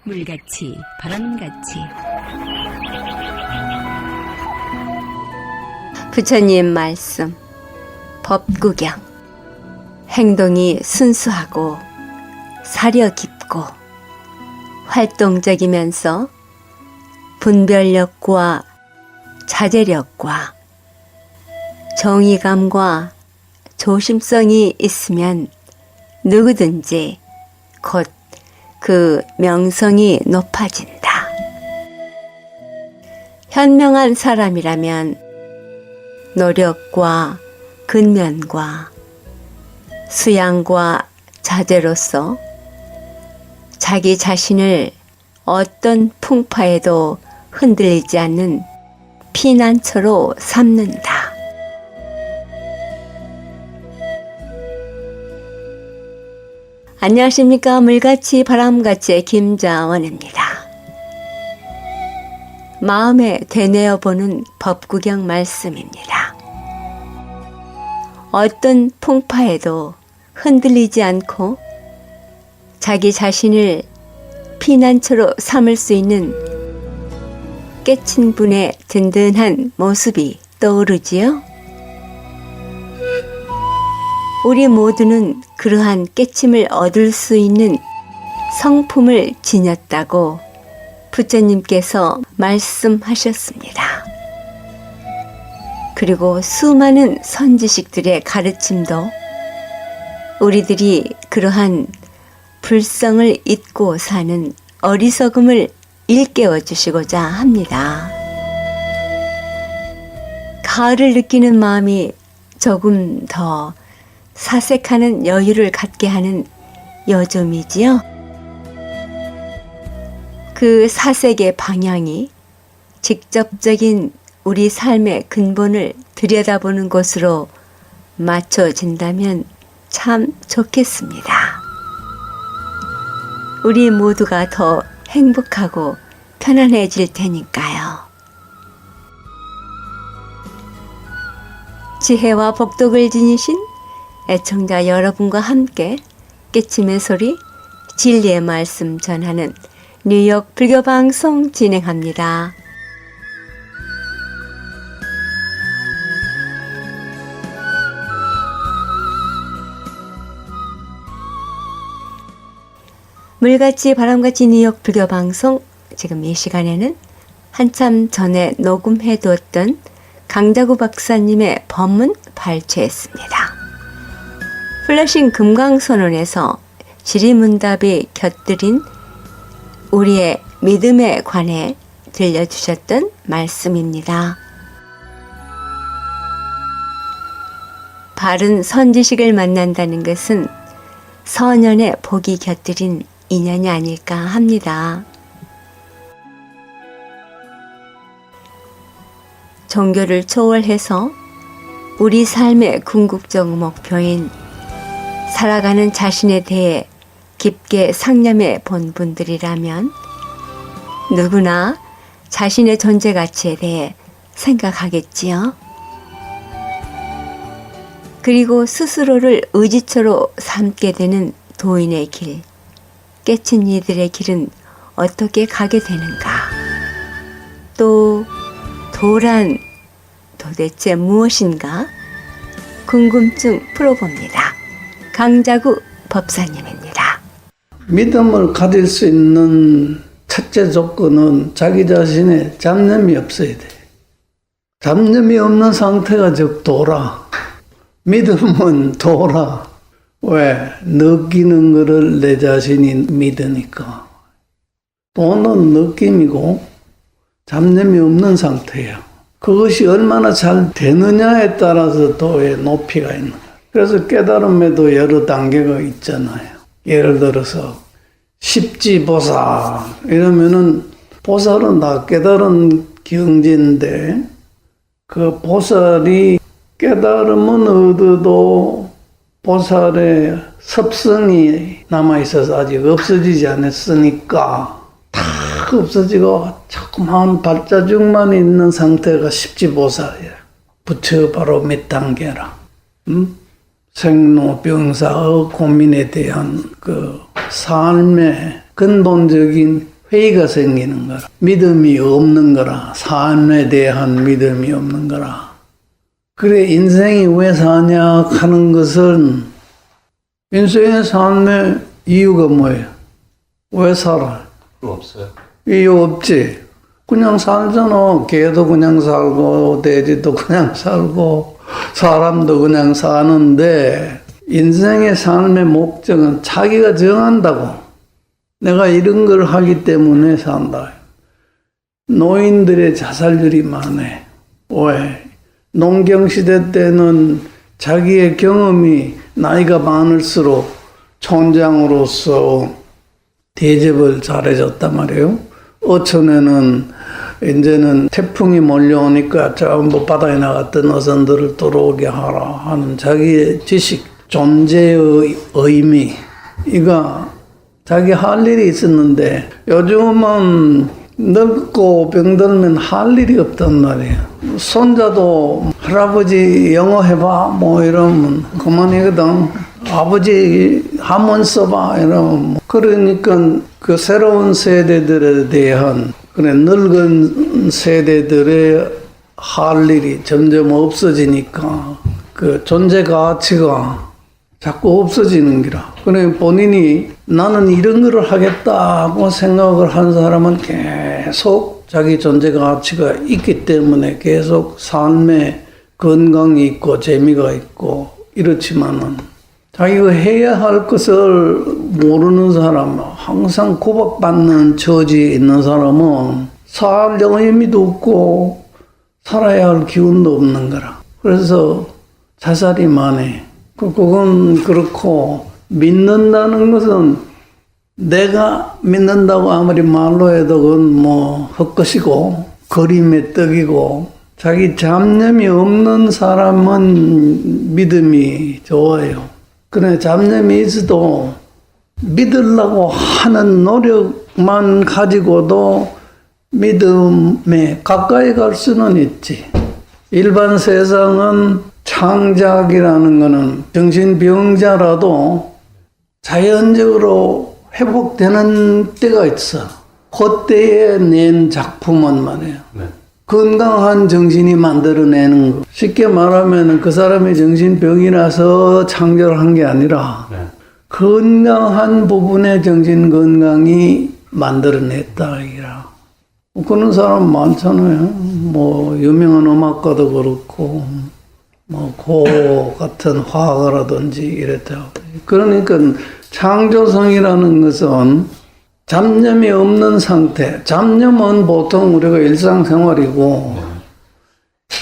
물같이 바람같이. 부처님 말씀, 법구경. 행동이 순수하고 사려 깊고 활동적이면서 분별력과 자제력과 정의감과 조심성이 있으면 누구든지 곧 그 명성이 높아진다. 현명한 사람이라면 노력과 근면과 수양과 자제로서 자기 자신을 어떤 풍파에도 흔들리지 않는 피난처로 삼는다. 안녕하십니까. 물같이 바람같이의 김자원입니다. 마음에 되뇌어 보는 법구경 말씀입니다. 어떤 풍파에도 흔들리지 않고 자기 자신을 피난처로 삼을 수 있는 깨친 분의 든든한 모습이 떠오르지요. 우리 모두는 그러한 깨침을 얻을 수 있는 성품을 지녔다고 부처님께서 말씀하셨습니다. 그리고 수많은 선지식들의 가르침도 우리들이 그러한 불성을 잊고 사는 어리석음을 일깨워 주시고자 합니다. 가을을 느끼는 마음이 조금 더 사색하는 여유를 갖게 하는 요즘이지요. 그 사색의 방향이 직접적인 우리 삶의 근본을 들여다보는 곳으로 맞춰진다면 참 좋겠습니다. 우리 모두가 더 행복하고 편안해질 테니까요. 지혜와 복덕을 지니신 애청자 여러분과 함께 깨침의 소리, 진리의 말씀 전하는 뉴욕 불교방송 진행합니다. 물같이 바람같이 뉴욕 불교방송, 지금 이 시간에는 한참 전에 녹음해 두었던 강자구 박사님의 법문 발췌했습니다. 플래싱 금강선언에서 지리문답이 곁들인 우리의 믿음에 관해 들려주셨던 말씀입니다. 바른 선지식을 만난다는 것은 선연의 복이 곁들인 인연이 아닐까 합니다. 종교를 초월해서 우리 삶의 궁극적 목표인 살아가는 자신에 대해 깊게 상념해 본 분들이라면 누구나 자신의 존재 가치에 대해 생각하겠지요. 그리고 스스로를 의지처로 삼게 되는 도인의 길, 깨친 이들의 길은 어떻게 가게 되는가? 또 도란 도대체 무엇인가? 궁금증 풀어봅니다. 강자구 법사님입니다. 믿음을 가질 수 있는 첫째 조건은 자기 자신의 잡념이 없어야 돼. 잡념이 없는 상태가 즉 도라. 믿음은 도라. 왜? 느끼는 것을 내 자신이 믿으니까. 도는 느낌이고 잡념이 없는 상태예요. 그것이 얼마나 잘 되느냐에 따라서 도의 높이가 있는 거예요. 그래서 깨달음에도 여러 단계가 있잖아요. 예를 들어서 십지보살 이러면은 보살은 다 깨달은 경지인데 그 보살이 깨달음은 얻어도 보살의 섭성이 남아있어서 아직 없어지지 않았으니까 다 없어지고 조그마한 발자국만 있는 상태가 십지보살이야. 부처 바로 몇 단계라. 생로병사의 고민에 대한 그 삶의 근본적인 회의가 생기는 거라. 믿음이 없는 거라. 삶에 대한 믿음이 없는 거라. 그래, 인생이 왜 사냐 하는 것은 인생의 삶의 이유가 뭐예요? 왜 살아? 없어요. 이유 없지. 그냥 살잖아. 개도 그냥 살고, 돼지도 그냥 살고, 사람도 그냥 사는데, 인생의 삶의 목적은 자기가 정한다고. 내가 이런 걸 하기 때문에 산다. 노인들의 자살률이 많네. 왜? 농경시대 때는 자기의 경험이 나이가 많을수록 촌장으로서 대접을 잘해줬단 말이에요. 어촌에는 이제는 태풍이 몰려오니까 전부 바다에 나갔던 어선들을 들어오게 하라 하는 자기의 지식, 존재의 의미, 이거 자기 할 일이 있었는데 요즘은 늙고 병들면 할 일이 없단 말이에요. 손자도 할아버지 영어 해봐 뭐 이러면 그만이거든. 아버지 한문 써봐 이러면. 그러니까 그 새로운 세대들에 대한 그래 늙은 세대들의 할 일이 점점 없어지니까 그 존재 가치가 자꾸 없어지는 기라. 그래 본인이 나는 이런 걸 하겠다고 생각을 한 사람은 계속 자기 존재 가치가 있기 때문에 계속 삶에 건강이 있고 재미가 있고 이렇지만은 자기가 해야 할 것을 모르는 사람, 항상 구박받는 처지에 있는 사람은 살 의미도 없고 살아야 할 기운도 없는 거라. 그래서 자살이 많아. 그건 그렇고 믿는다는 것은 내가 믿는다고 아무리 말로 해도 그건 뭐 헛것이고 그림의 떡이고 자기 잡념이 없는 사람은 믿음이 좋아요. 그래 잡념이 있어도 믿으려고 하는 노력만 가지고도 믿음에 가까이 갈 수는 있지. 일반 세상은 창작이라는 거는 정신병자라도 자연적으로 회복되는 때가 있어. 그때에 낸 작품은 말이에요. 네. 건강한 정신이 만들어내는 거. 쉽게 말하면 그 사람이 정신병이라서 창조한 게 아니라 네. 건강한 부분의 정신 건강이 만들어냈다 이라. 그런 사람 많잖아요. 뭐 유명한 음악가도 그렇고 뭐 고 같은 화가라든지 이랬다. 그러니까 창조성이라는 것은 잡념이 없는 상태. 잡념은 보통 우리가 일상생활이고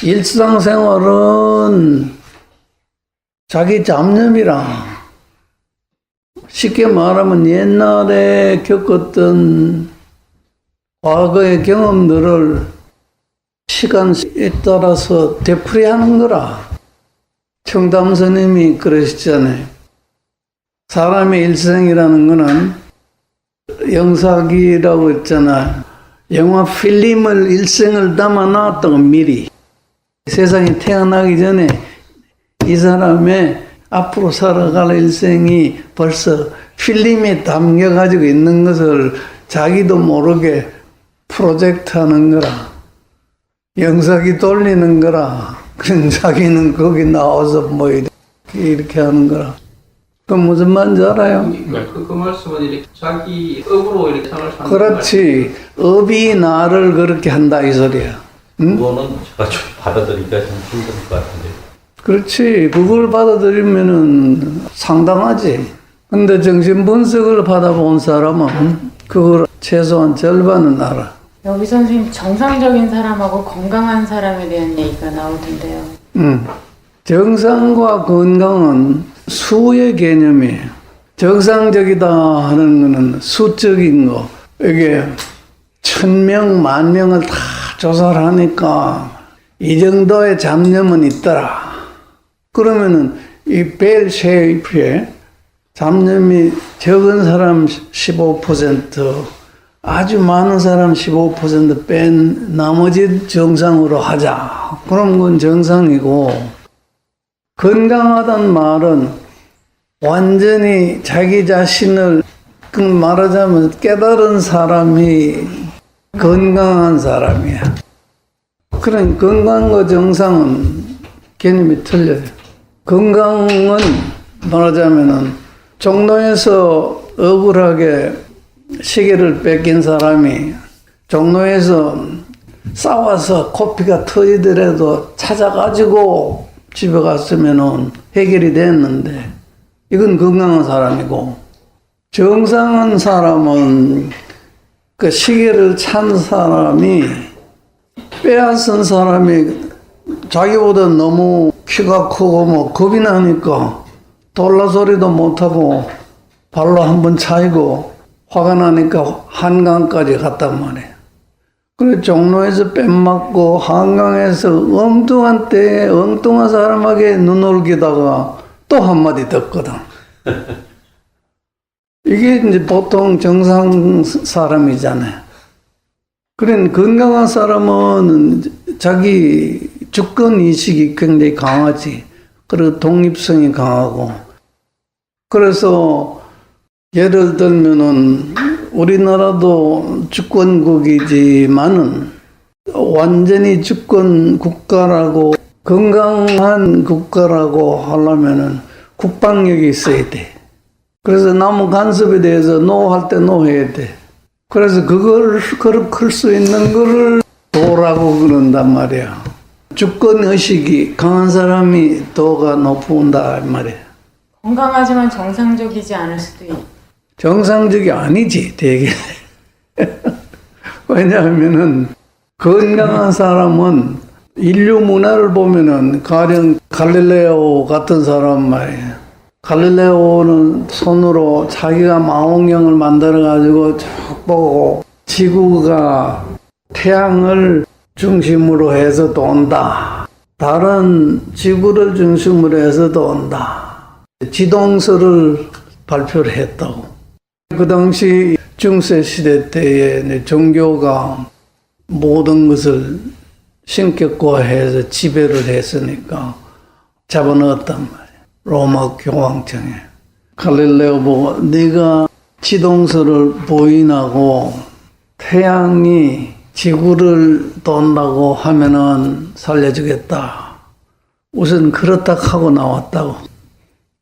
일상생활은 자기 잡념이랑 쉽게 말하면 옛날에 겪었던 과거의 경험들을 시간에 따라서 되풀이하는 거라. 청담 스님이 그러시잖아요. 사람의 일생이라는 거는 영사기라고 했잖아. 영화 필름을 일생을 담아놨다고 미리. 세상에 태어나기 전에 이 사람의 앞으로 살아갈 일생이 벌써 필름에 담겨가지고 있는 것을 자기도 모르게 프로젝트 하는 거라. 영사기 돌리는 거라. 그럼 자기는 거기 나와서 뭐 이렇게 하는 거라. 그 무슨 말인지 알아요? 그 말씀은 이렇게 자기 업으로 이렇게 생활 사는 그렇지. 업이 나를 그렇게 한다 이 소리야. 응? 그거는 제가 좀 받아들이기가 좀 힘들 것 같은데. 그렇지. 그걸 받아들이면은 상당하지. 근데 정신 분석을 받아본 사람은 그걸 최소한 절반은 알아. 여기 선생님 정상적인 사람하고 건강한 사람에 대한 얘기가 나오던데요. 정상과 건강은 수의 개념이에요. 정상적이다 하는 거는 수적인 거. 이게 1000명, 10,000명을 다 조사를 하니까 이 정도의 잡념은 있더라. 그러면은 이 벨 쉐이프에 잡념이 적은 사람 15%, 아주 많은 사람 15% 뺀 나머지 정상으로 하자. 그럼 그건 정상이고, 건강하다는 말은 완전히 자기 자신을 그 말하자면 깨달은 사람이 건강한 사람이야. 그런 건강과 정상은 개념이 틀려요. 건강은 말하자면은 종로에서 억울하게 시계를 뺏긴 사람이 종로에서 싸워서 코피가 터지더라도 찾아가지고 집에 갔으면은 해결이 됐는데, 이건 건강한 사람이고, 정상한 사람은 그 시계를 찬 사람이 빼앗은 사람이 자기보다 너무 키가 크고 뭐 겁이 나니까 돌라 소리도 못하고 발로 한번 차이고 화가 나니까 한강까지 갔단 말이에요. 그래 종로에서 뺨맞고 한강에서 엉뚱한 때에 엉뚱한 사람에게 눈올기다가 또 한마디 듣거든. 이게 이제 보통 정상 사람이잖아요. 그런 건강한 사람은 자기 주권 인식이 굉장히 강하지. 그리고 독립성이 강하고. 그래서 예를 들면은 우리나라도 주권국이지만은 완전히 주권 국가라고 건강한 국가라고 하려면은 국방력이 있어야 돼. 그래서 남은 간섭에 대해서 노할 때 노해야 돼. 그래서 그걸 클 수 있는 거를 도라고 그런단 말이야. 주권 의식이 강한 사람이 도가 높은다 말이야. 건강하지만 정상적이지 않을 수도 있고. 정상적이 아니지, 되게. 왜냐하면은 건강한 사람은 인류 문화를 보면은 가령 갈릴레오 같은 사람 말이야. 갈릴레오는 손으로 자기가 망원경을 만들어가지고 쭉 보고 지구가 태양을 중심으로 해서 돈다. 다른 지구를 중심으로 해서 돈다. 지동설을 발표를 했다고. 그 당시 중세 시대 때에 종교가 모든 것을 신격화해서 지배를 했으니까 잡아넣었단 말이야. 로마 교황청에. 갈릴레오 보고 네가 지동설을 부인하고 태양이 지구를 돈다고 하면은 살려주겠다. 우선 그렇다 하고 나왔다고.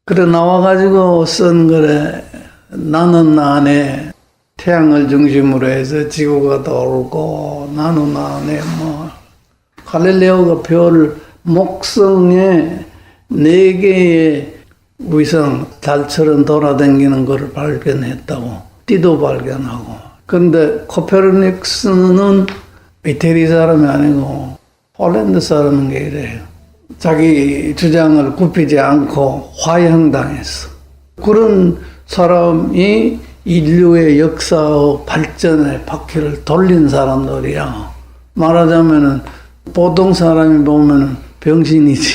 그래 나와가지고 쓴 거래. 나는 안에 태양을 중심으로 해서 지구가 돌고 나는 안에 뭐 갈릴레오가 별 목성에 4개의 위성 달처럼 돌아다니는 것을 발견했다고. 띠도 발견하고. 근데 코페르니쿠스는 이태리 사람이 아니고 폴란드 사람인 게 이래요. 자기 주장을 굽히지 않고 화형당했어. 그런 사람이 인류의 역사와 발전의 바퀴를 돌린 사람들이야. 말하자면은 보통 사람이 보면은 병신이지.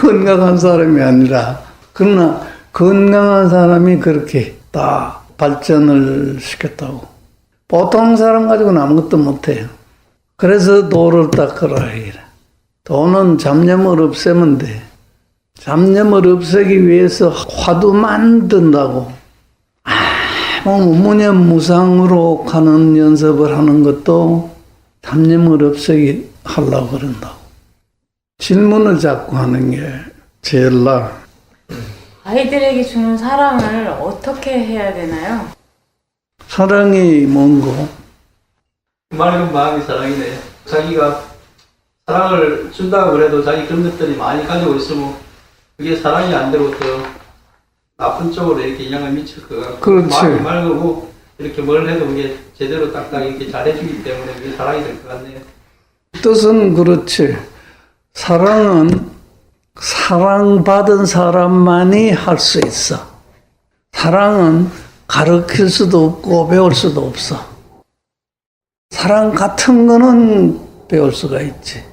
건강한 사람이 아니라. 그러나 건강한 사람이 그렇게 다 발전을 시켰다고. 보통 사람 가지고는 아무것도 못해요. 그래서 도를 닦으라 이래. 도는 잡념을 없애면 돼. 잡념을 없애기 위해서 화두 만든다고. 무념무상으로 가는 연습을 하는 것도 잡념을 없애기 하려고 그런다고. 질문을 자꾸 하는 게 제일 나아. 아이들에게 주는 사랑을 어떻게 해야 되나요? 사랑이 뭔고? 맑은 마음이 사랑이네. 자기가 사랑을 준다고 그래도 자기 그런 것들이 많이 가지고 있으면 그게 사랑이 안 되고 더 나쁜 쪽으로 이렇게 영향을 미칠 것 같고. 그렇지. 마음이 맑고 이렇게 뭘 해도 그게 제대로 딱딱 이렇게 잘해주기 때문에 그게 사랑이 될 것 같네요. 뜻은 그렇지. 사랑은 사랑받은 사람만이 할 수 있어. 사랑은 가르칠 수도 없고 배울 수도 없어. 사랑 같은 거는 배울 수가 있지.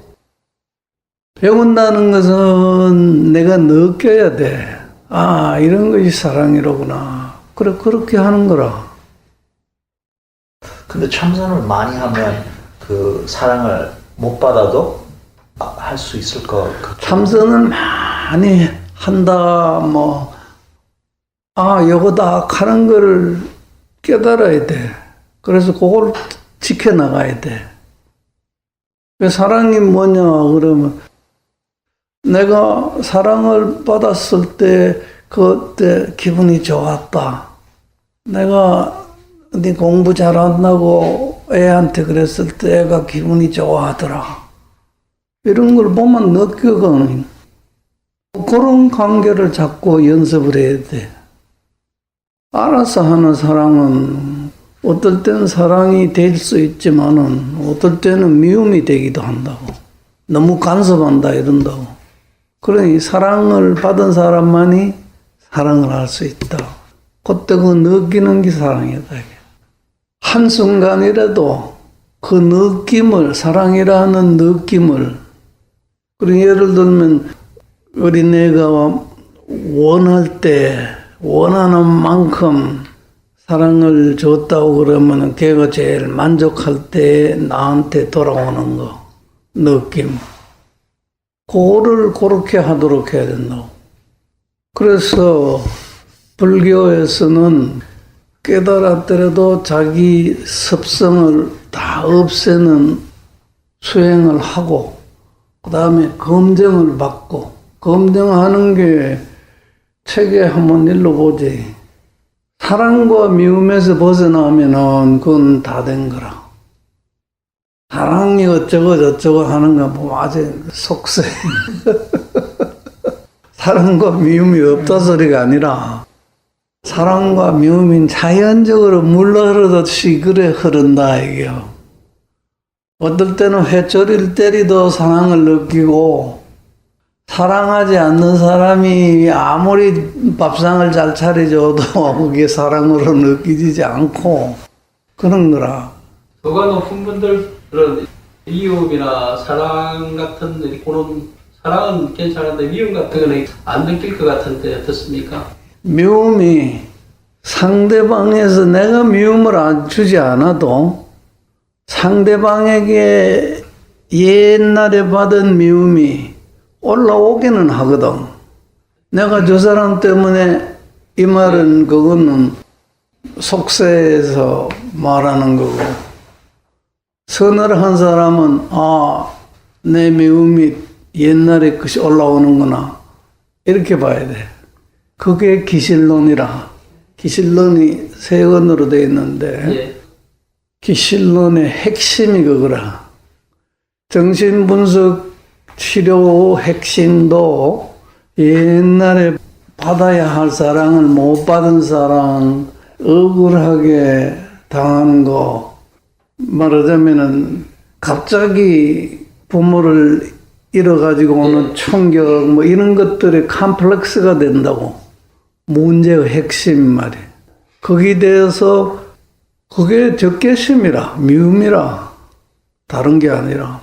배운다는 것은 내가 느껴야 돼. 아, 이런 것이 사랑이로구나. 그래, 그렇게 하는 거라. 근데 참선을 많이 하면 그 사랑을 못 받아도 할 수 있을 것 같아요. 참선을 많이 한다, 뭐, 요거다 하는 걸 깨달아야 돼. 그래서 그걸 지켜나가야 돼. 사랑이 뭐냐 그러면 내가 사랑을 받았을 때 그때 기분이 좋았다. 내가 네 공부 잘한다고 애한테 그랬을 때 애가 기분이 좋아하더라. 이런 걸 보면 느끼거든. 그런 관계를 자꾸 연습을 해야 돼. 알아서 하는 사랑은 어떨 때는 사랑이 될 수 있지만은 어떨 때는 미움이 되기도 한다고. 너무 간섭한다 이런다고. 그러니 사랑을 받은 사람만이 사랑을 할 수 있다. 그때 그 느끼는 게 사랑이다. 한순간이라도 그 느낌을, 사랑이라는 느낌을, 그리고 예를 들면 어린애가 원할 때 원하는 만큼 사랑을 줬다고 그러면 걔가 제일 만족할 때 나한테 돌아오는 거, 느낌. 그거를 그렇게 하도록 해야 된다고. 그래서 불교에서는 깨달았더라도 자기 습성을 다 없애는 수행을 하고 그 다음에 검증을 받고, 검증하는 게 책에 한번 읽어보지. 사랑과 미움에서 벗어나면은 그건 다 된 거라. 사랑이 어쩌고 저쩌고 하는 거 보면 아주 속세. 사랑과 미움이 없다 소리가 아니라 사랑과 미움이 자연적으로 물러 흐르듯이 그래 흐른다 이게요. 어떨 때는 회초리를 때리도 사랑을 느끼고, 사랑하지 않는 사람이 아무리 밥상을 잘 차려줘도 그게 사랑으로 느껴지지 않고 그런 거라. 도가 높은 분들은 미움이나 사랑 같은 그런 사랑은 괜찮은데 미움 같은 거는 안 느낄 것 같은데 어떻습니까? 미움이 상대방에서 내가 미움을 안 주지 않아도 상대방에게 옛날에 받은 미움이 올라오기는 하거든. 내가 저 사람 때문에 이 말은 그거는 속세에서 말하는 거고, 서늘한 사람은 내 미움이 옛날에 것이 올라오는구나 이렇게 봐야 돼. 그게 기실론이라. 기실론이 세 권으로 되어 있는데 예. 기실론의 핵심이 그거라. 정신분석 치료 핵심도 옛날에 받아야 할 사랑을 못 받은 사랑, 억울하게 당한 거, 말하자면은 갑자기 부모를 잃어가지고 오는 충격, 뭐 이런 것들이 컴플렉스가 된다고. 문제의 핵심 말이에요. 거기에 대해서 그게 적개심이라, 미움이라, 다른 게 아니라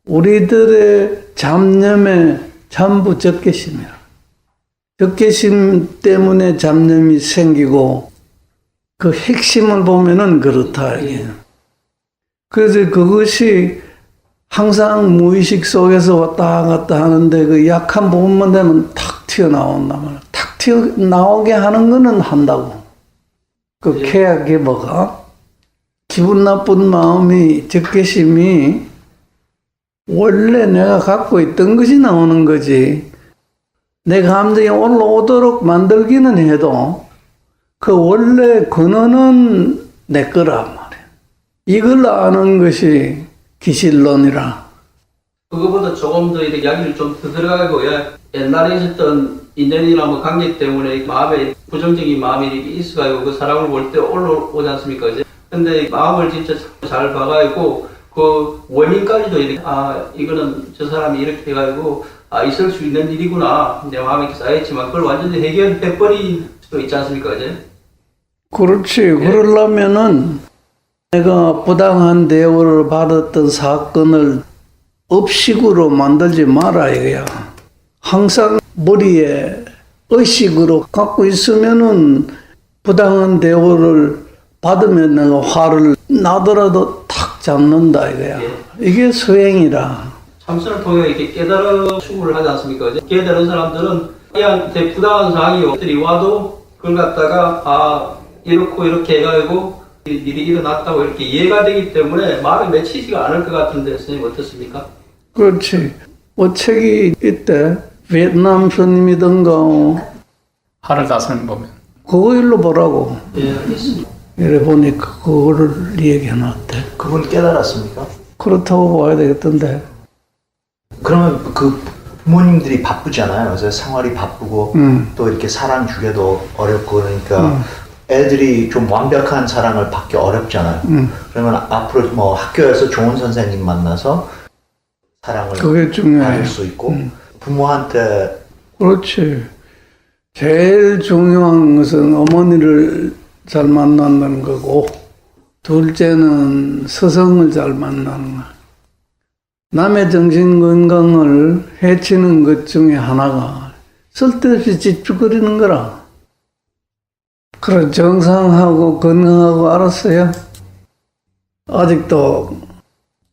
우리들의 잡념에 전부 적개심이라. 적개심 때문에 잡념이 생기고 그 핵심을 보면은 그렇다 이게. 그래서 그것이 항상 무의식 속에서 왔다 갔다 하는데 그 약한 부분만 되면 탁 튀어나온단 말이야. 탁 튀어나오게 하는 거는 한다고. 그 계약이 뭐가? 기분 나쁜 마음이, 적개심이 원래 내가 갖고 있던 것이 나오는 거지. 내 감정이 올라오도록 만들기는 해도 그 원래 근원은 내 거란 말이야. 이걸 아는 것이 기실론이라. 그거보다 조금 더 이렇게 이야기를 좀 더 들어가고, 옛날에 있었던 인연이나 뭐 관계 때문에 마음에 부정적인 마음이 있어가지고 그 사람을 볼 때 올라오지 않습니까? 근데 마음을 진짜 잘 봐가지고 그 원인까지도 이렇게, 이거는 저 사람이 이렇게 해가지고 있을 수 있는 일이구나. 내 마음에 이렇게 쌓여있지만 그걸 완전히 해결해버릴 수도 있지 않습니까? 그렇지. 그러려면은 내가 부당한 대우를 받았던 사건을 업식으로 만들지 마라 이거야. 항상 머리에 의식으로 갖고 있으면은 부당한 대우를 받으면 내가 화를 나더라도 탁 잡는다 이거야. 이게 수행이라. 참선을 통해 이렇게 깨달아 추구를 하지 않습니까? 깨달은 사람들은 얘한테 부당한 상황이 와도 그걸 갖다가 이렇고 이렇게 해가지고 일이 일어났다고 이렇게 이해가 되기 때문에 말에 맺히지가 않을 것 같은데 선생님 어떻습니까? 그렇지. 책이 있대. 베트남 편이든가 하늘다스는 보면 그거 일로 보라고. 예, 알겠습니다. 이래 보니까 그거를 얘기해놨대. 그분 깨달았습니까? 그렇다고 봐야 되겠던데. 그러면 그 부모님들이 바쁘잖아요. 그래서 생활이 바쁘고 또 이렇게 사랑 주기도 어렵고 그러니까 애들이 좀 완벽한 사랑을 받기 어렵잖아요. 그러면 앞으로 뭐 학교에서 좋은 선생님 만나서 사랑을 그게 중요해. 받을 수 있고 부모한테 그렇지. 제일 중요한 것은 어머니를 잘 만난다는 거고, 둘째는 스승을 잘 만나는 거. 남의 정신 건강을 해치는 것 중에 하나가 쓸데없이 집중거리는 거라. 그래, 정상하고 건강하고 알았어요. 아직도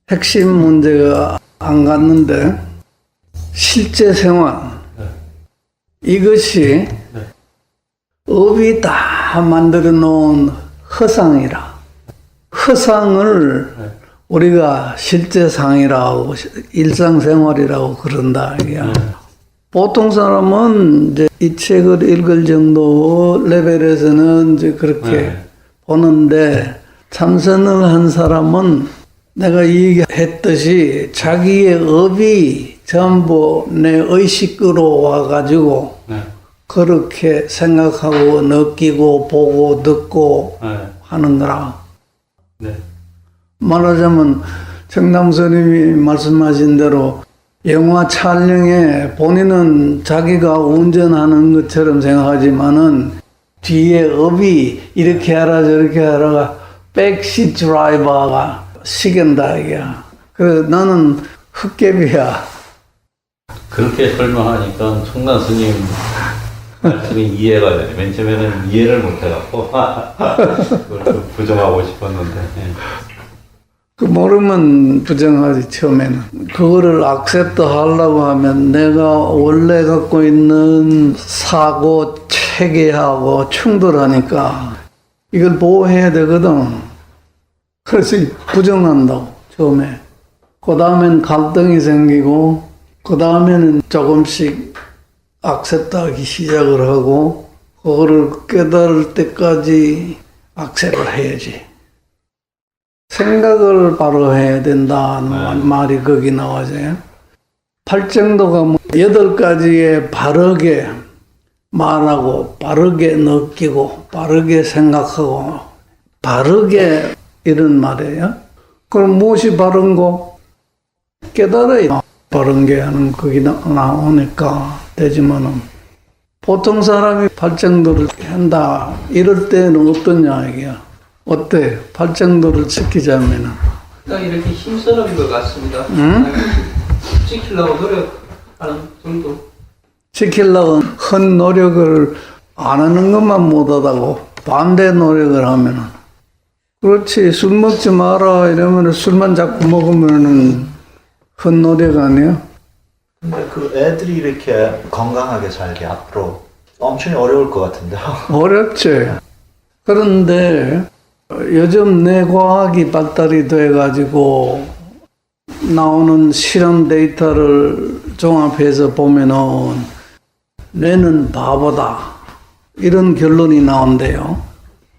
핵심 문제가 안 갔는데, 실제 생활. 이것이 업이 다 만들어 놓은 허상이라. 허상을 우리가 실제 상이라고, 일상생활이라고 그런다. 이게야. 보통 사람은 이제 이 책을 읽을 정도 레벨에서는 이제 그렇게 보는데, 참선을 한 사람은 내가 얘기했듯이 자기의 업이 전부 내 의식으로 와가지고 그렇게 생각하고 느끼고 보고 듣고 하는 거라. 말하자면 정남 스님이 말씀하신 대로 영화 촬영에 본인은 자기가 운전하는 것처럼 생각하지만은 뒤에 업이 이렇게 하라 저렇게 하라가 백시 드라이버가 시킨다 이게야. 그래서 나는 흑개비야. 그렇게 설명하니까 청란 스님 말씀이 이해가 되네. 맨 처음에는 이해를 못해갖고 그걸 좀 부정하고 싶었는데. 그 모르면 부정하지 처음에는. 그거를 악셉트 하려고 하면 내가 원래 갖고 있는 사고 체계하고 충돌하니까 이걸 보호해야 되거든. 그래서 부정한다고 처음에. 그 다음엔 갈등이 생기고 그 다음에는 조금씩 악셉트하기 시작을 하고 그거를 깨달을 때까지 악셉을 해야지. 생각을 바로 해야 된다는 말이 거기 나와져요. 팔정도가 뭐 8가지에 바르게 말하고 바르게 느끼고 바르게 생각하고 바르게 이런 말이에요. 그럼 무엇이 바른 거? 깨달아야 바른 게 하는 거기 나오니까 되지만은 보통 사람이 팔정도를 한다 이럴 때는 어떠냐 이게야. 어때? 팔정도를 지키자면은 딱 이렇게 힘쓰는 것 같습니다. 지키려고 노력하는 정도. 지키려고 큰 노력을 안 하는 것만 못하다고 반대 노력을 하면은 그렇지. 술 먹지 마라 이러면 술만 자꾸 먹으면은 큰 노력 아니야? 근데 그 애들이 이렇게 건강하게 살기 앞으로 엄청 어려울 것 같은데. 어렵지. 그런데 요즘 뇌과학이 발달이 돼가지고 나오는 실험 데이터를 종합해서 보면은 뇌는 바보다 이런 결론이 나온대요.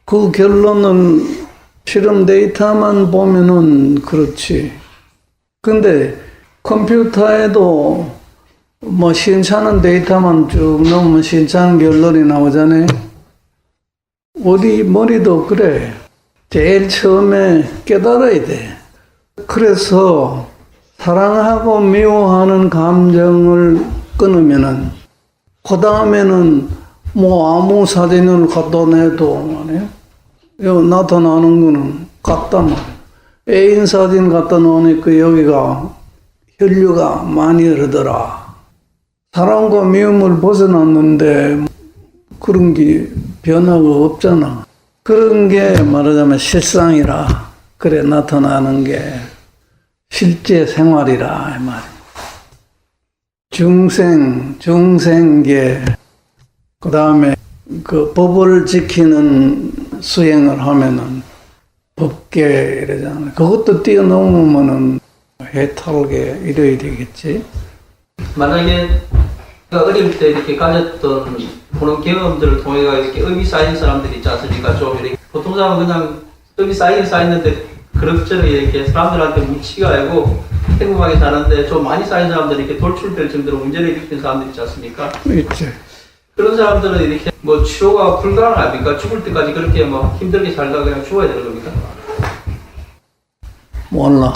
그 결론은 실험 데이터만 보면은 그렇지. 근데 컴퓨터에도 뭐 시원찮은 데이터만 쭉 넣으면 시원찮은 결론이 나오잖아요. 우리 머리도 그래. 제일 처음에 깨달아야 돼. 그래서 사랑하고 미워하는 감정을 끊으면은 그 다음에는 뭐 아무 사진을 갖다 내도 말이에요. 나타나는 거는 같단 말이에요. 애인 사진 갖다 놓으니까 여기가 혈류가 많이 흐르더라. 사랑과 미움을 벗어났는데 그런 게 변화가 없잖아. 그런 게 말하자면 실상이라. 그래 나타나는 게 실제 생활이라 이 말이야. 중생계 그 다음에 그 법을 지키는 수행을 하면은 법계 이러잖아요. 그것도 뛰어넘으면은 해탈하게 이래야 되겠지. 만약에 어릴 때 이렇게 가졌던 그런 경험들을 통해 이렇게 업이 쌓인 사람들이 있지 않습니까? 좀 이렇게 보통 사람은 그냥 업이 쌓이긴 쌓였는데 그럭저럭 이렇게 사람들한테 묻히가 아니고 행복하게 사는데 좀 많이 쌓인 사람들이 이렇게 돌출될 정도로 문제를 일으키는 사람들 있지 않습니까? 있지. 그런 사람들은 이렇게 뭐 치료가 불가능합니까? 죽을 때까지 그렇게 뭐 힘들게 살다가 그냥 죽어야 되는 겁니까? 몰라.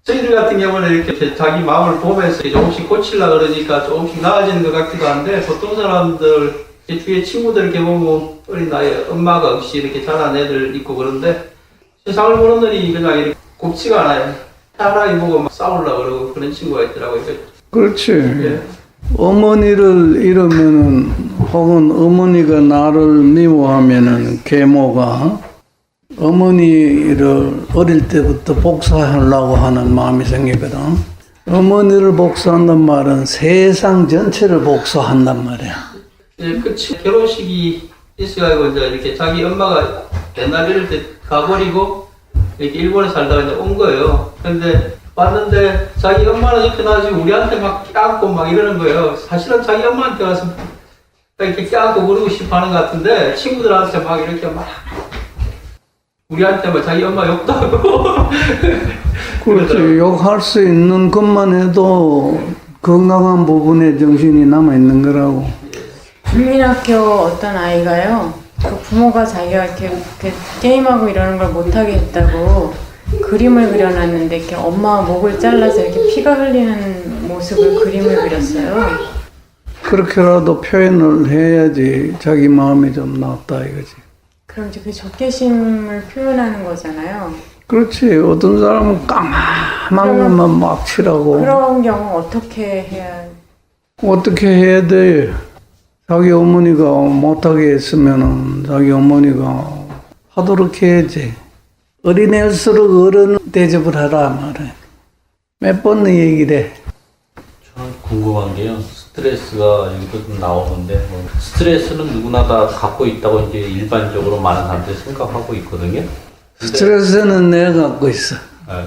저희들 같은 경우는 이렇게 자기 마음을 보면서 조금씩 고치려고 그러니까 조금씩 나아지는 것 같기도 한데 보통 사람들 뒤에 친구들 이렇게 보면 어린 나이에 엄마가 없이 이렇게 자란 애들 있고 그런데 세상을 보는 눈이 그냥 이렇게 곱지가 않아요. 사람이 보고 막 싸우려고 그러고 그런 친구가 있더라고요. 그렇지. 예. 어머니를 잃으면은 혹은 어머니가 나를 미워하면은 계모가 어머니를 어릴 때부터 복사하려고 하는 마음이 생기거든. 어머니를 복사한단 말은 세상 전체를 복사한단 말이야. 예, 그 결혼식이 있어가지고 이제 이렇게 자기 엄마가 옛날 이럴 때 가버리고 이렇게 일본에 살다가 이제 온 거예요. 근데 왔는데 자기 엄마는 이렇게 나와가지고 우리한테 막 껴안고 막 이러는 거예요. 사실은 자기 엄마한테 와서 이렇게 껴안고 그러고 싶어 하는 것 같은데 친구들한테 막 이렇게 막 우리한테 막 자기 엄마 욕도 하고 그렇지. 욕할 수 있는 것만 해도 건강한 부분에 정신이 남아있는 거라고. 국민학교 어떤 아이가요, 그 부모가 자기가 이렇게 게임하고 이러는 걸 못하게 했다고 그림을 그려놨는데 이렇게 엄마 목을 잘라서 이렇게 피가 흘리는 모습을 그림을 그렸어요. 그렇게라도 표현을 해야지 자기 마음이 좀 낫다 이거지. 그럼 이제 그 적개심을 표현하는 거잖아요. 그렇지. 어떤 사람은 까만 것만 막 칠하고. 그런 경우 어떻게 해야? 어떻게 해야 돼? 자기 어머니가 못하게 했으면은 자기 어머니가 하도록 해야지. 어린애일수록 어른 대접을 하라 말해. 몇 번 얘기를 해. 저는 궁금한 게요. 스트레스가 여기도 좀 나오는데 뭐 스트레스는 누구나 다 갖고 있다고 이제 일반적으로 많은 사람들이 생각하고 있거든요. 스트레스는 내가 갖고 있어.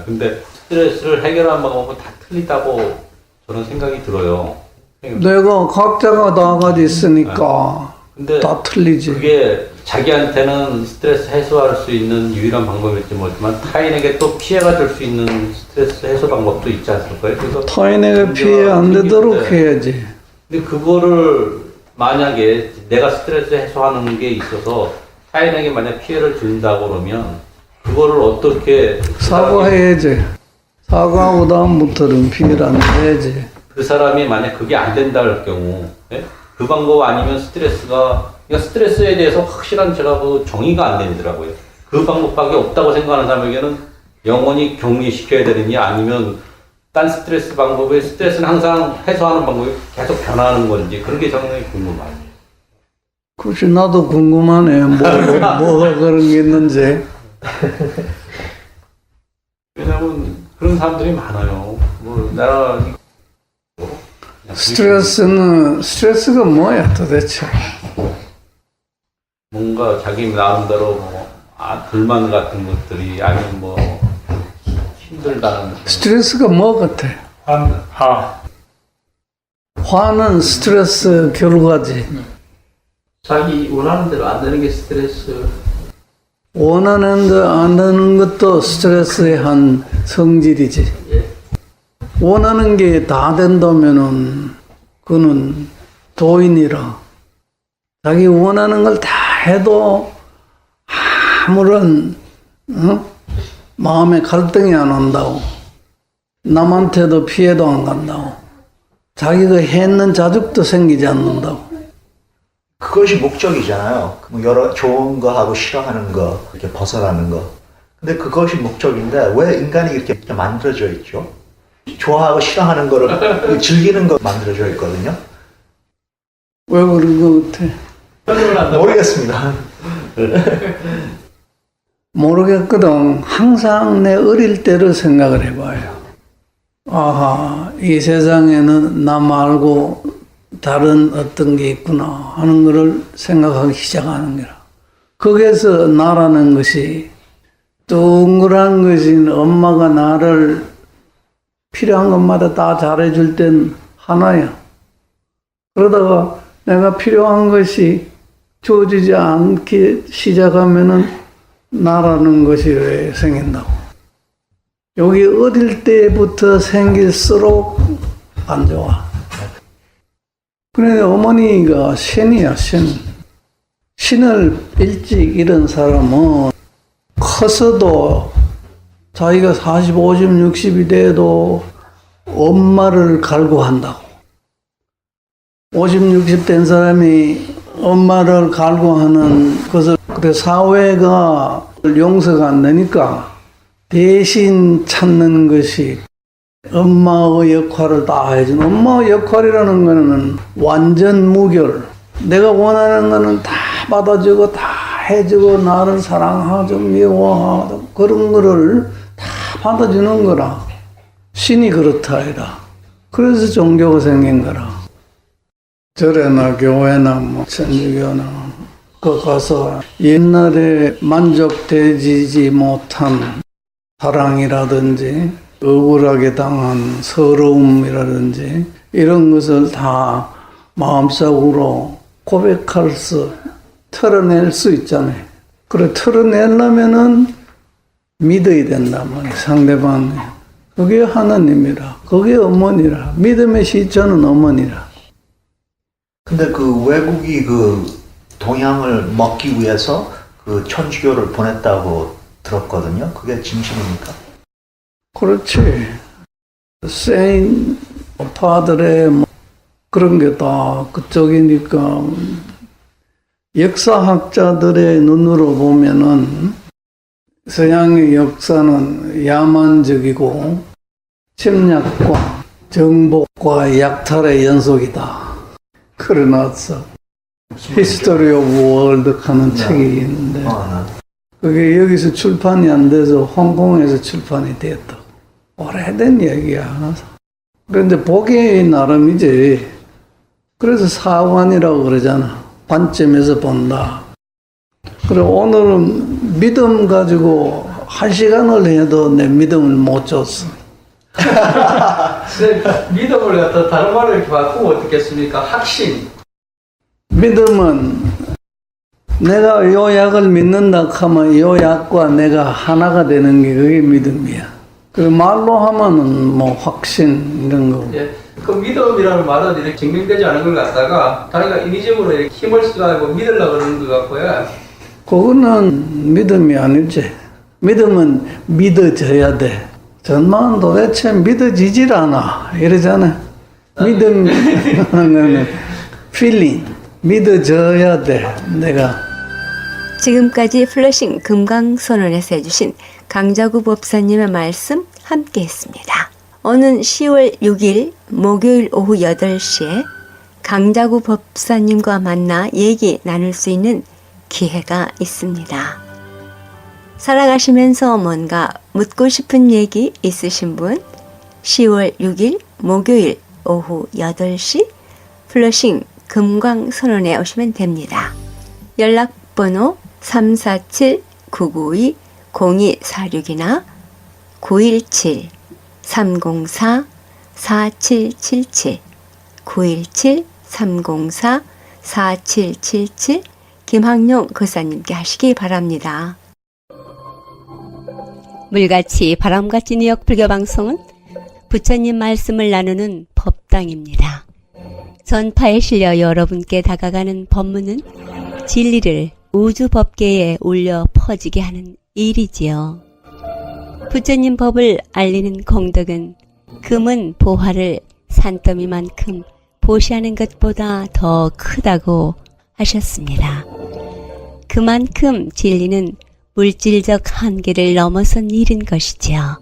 근데 스트레스를 해결하는 방법은 다 틀리다고 저는 생각이 들어요. 내가 각자가 다 가지고 있으니까 근데 다 틀리지. 그게 자기한테는 스트레스 해소할 수 있는 유일한 방법일지 모르지만 타인에게 또 피해가 될 수 있는 스트레스 해소 방법도 있지 않을까요? 그래서 타인에게 피해 안 되도록 해야지. 근데 그거를 만약에 내가 스트레스 해소하는 게 있어서 타인에게 만약 피해를 준다고 그러면 그거를 어떻게 사과해야지. 사과하고 다음부터는 피해를 안 줘야지. 그 사람이 만약 그게 안 된다 할 경우 예? 그 방법 아니면 스트레스가 그러니까 스트레스에 대해서 확실한 제가 그 정의가 안 되더라고요. 그 방법밖에 없다고 생각하는 사람에게는 영원히 격리시켜야 되느냐 아니면 딴 스트레스 방법에 스트레스는 항상 해소하는 방법이 계속 변하는 건지 그런 게 상당히 궁금해요. 그렇지. 나도 궁금하네. 뭐가 그런 게 있는지. 왜냐면 그런 사람들이 많아요. 뭐 내가 스트레스가 뭐야 도대체? 뭔가 자기 나름대로 뭐 불만 같은 것들이 아니면 뭐 힘들다는 스트레스가 뭐 같아? 화는 스트레스 결과지. 자기 원하는 대로 안 되는 게 스트레스. 원하는 거 안 되는 것도 스트레스의 한 성질이지. 예. 원하는 게 다 된다면은 그는 도인이라. 자기 원하는 걸 다 해도 아무런 마음에 갈등이 안 온다고. 남한테도 피해도 안 간다고. 자기가 했는 자죽도 생기지 않는다고. 그것이 목적이잖아요. 뭐 여러 좋은 거 하고 싫어하는 거 이렇게 벗어나는 거. 근데 그것이 목적인데 왜 인간이 이렇게 만들어져 있죠? 좋아하고 싫어하는 거를 즐기는 거 만들어져 있거든요. 왜 그런 거 같아? 모르겠습니다. 모르겠거든. 항상 내 어릴 때를 생각을 해봐요. 아하, 이 세상에는 나 말고 다른 어떤 게 있구나 하는 것을 생각하기 시작하는 거라. 거기에서 나라는 것이 둥그란 것인 엄마가 나를 필요한 것마다 다 잘해줄 땐 하나야. 그러다가 내가 필요한 것이 주어지지 않기 시작하면은 나라는 것이 왜 생긴다고. 여기 어릴 때부터 생길수록 안 좋아. 그런데 어머니가 신이야, 신. 신을 일찍 잃은 사람은 커서도 자기가 40, 50, 60이 돼도 엄마를 갈구한다고. 50, 60 된 사람이 엄마를 갈구하는 것을 그래 사회가 용서가 안 되니까 대신 찾는 것이 엄마의 역할을 다 해준. 엄마의 역할이라는 거는 완전 무결. 내가 원하는 거는 다 받아주고 다 해주고 나를 사랑하고 미워하고 그런 거를 다 받아주는 거라. 신이 그렇다 이라. 그래서 종교가 생긴 거라. 절에나 교회나 뭐 천주교나 그 가서 옛날에 만족되지 못한 사랑이라든지 억울하게 당한 서러움이라든지 이런 것을 다 마음속으로 고백할 수, 털어낼 수 있잖아요. 그래, 털어내려면은 믿어야 된단 말이에요, 상대방이. 그게 하나님이라, 그게 어머니라, 믿음의 시초는 어머니라. 근데 그 외국이 그 동양을 먹기 위해서 그 천주교를 보냈다고 들었거든요. 그게 진심입니까? 그렇지. 세인 파들의 뭐 그런 게 다 그쪽이니까 역사학자들의 눈으로 보면은 서양의 역사는 야만적이고 침략과 정복과 약탈의 연속이다. 그래놨어. 히스토리 오브 월드 하는 책이 있는데 그게 여기서 출판이 안 돼서 홍콩에서 출판이 되었다. 오래된 얘기야. 그런데 보기 나름이지. 그래서 사관이라고 그러잖아. 관점에서 본다. 그래 오늘은 믿음 가지고 1시간을 해도 내 믿음을 못 줬어. 믿음을 갖다 다른 말로 이렇게 바꾸면 어떻겠습니까? 확신. 믿음은 내가 요 약을 믿는다 하면 요 약과 내가 하나가 되는 게 그게 믿음이야. 그 말로 하면은 뭐 확신 이런 거. 예, 그 믿음이라는 말은 이렇게 증명되지 않은 걸 갖다가 자기가 인위적으로 이렇게 힘을 쓰고 믿으려고 그러는 것 같고요. 그거는 믿음이 아니지. 믿음은 믿어져야 돼. 전만 도대체 믿어지질 않아. 이러잖아. 믿음은 필링. 믿어져야 돼. 내가. 지금까지 플러싱 금강선언에서 해주신 강자구 법사님의 말씀 함께 했습니다. 오는 10월 6일 목요일 오후 8시에 강자구 법사님과 만나 얘기 나눌 수 있는 기회가 있습니다. 살아가시면서 뭔가 묻고 싶은 얘기 있으신 분 10월 6일 목요일 오후 8시 플러싱 금강선언에 오시면 됩니다. 연락번호 347-992-0246이나 917-304-4777 917-304-4777 김학용 거사님께 하시기 바랍니다. 물같이 바람같이 뉴욕 불교방송은 부처님 말씀을 나누는 법당입니다. 전파에 실려 여러분께 다가가는 법문은 진리를 우주 법계에 울려 퍼지게 하는 일이지요. 부처님 법을 알리는 공덕은 금은 보화를 산더미만큼 보시하는 것보다 더 크다고 하셨습니다. 그만큼 진리는 물질적 한계를 넘어선 일인 것이지요.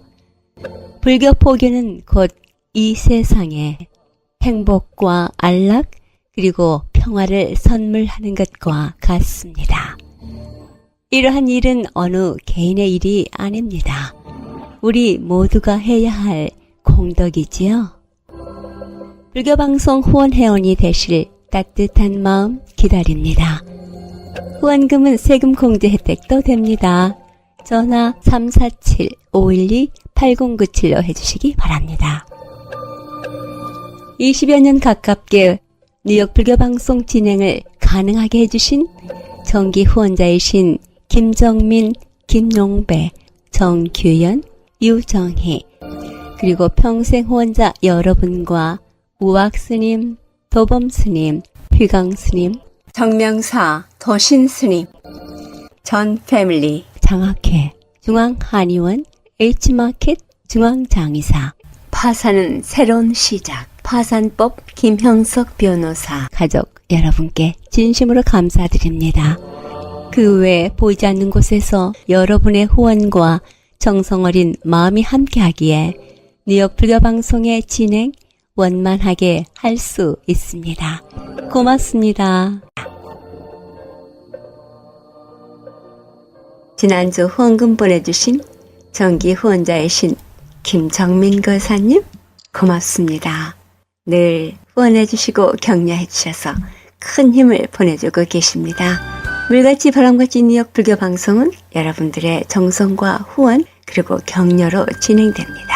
불교 포교는 곧 이 세상에 행복과 안락 그리고 평화를 선물하는 것과 같습니다. 이러한 일은 어느 개인의 일이 아닙니다. 우리 모두가 해야 할 공덕이지요. 불교방송 후원 회원이 되실 따뜻한 마음 기다립니다. 후원금은 세금 공제 혜택도 됩니다. 전화 347-512-8097로 해주시기 바랍니다. 20여 년 가깝게 뉴욕 불교방송 진행을 가능하게 해주신 정기 후원자이신 김정민, 김용배, 정규현, 유정희, 그리고 평생 후원자 여러분과 우악스님, 도범스님, 휘강스님, 정명사, 도신스님, 전 패밀리, 장학회, 중앙한의원, H마켓, 중앙장의사, 파산은 새로운 시작, 파산법 김형석 변호사, 가족 여러분께 진심으로 감사드립니다. 그 외 보이지 않는 곳에서 여러분의 후원과 정성어린 마음이 함께하기에 뉴욕 불교방송의 진행 원만하게 할 수 있습니다. 고맙습니다. 지난주 후원금 보내주신 정기 후원자이신 김정민 거사님 고맙습니다. 늘 후원해주시고 격려해주셔서 큰 힘을 보내주고 계십니다. 물같이 바람같이 뉴욕 불교방송은 여러분들의 정성과 후원 그리고 격려로 진행됩니다.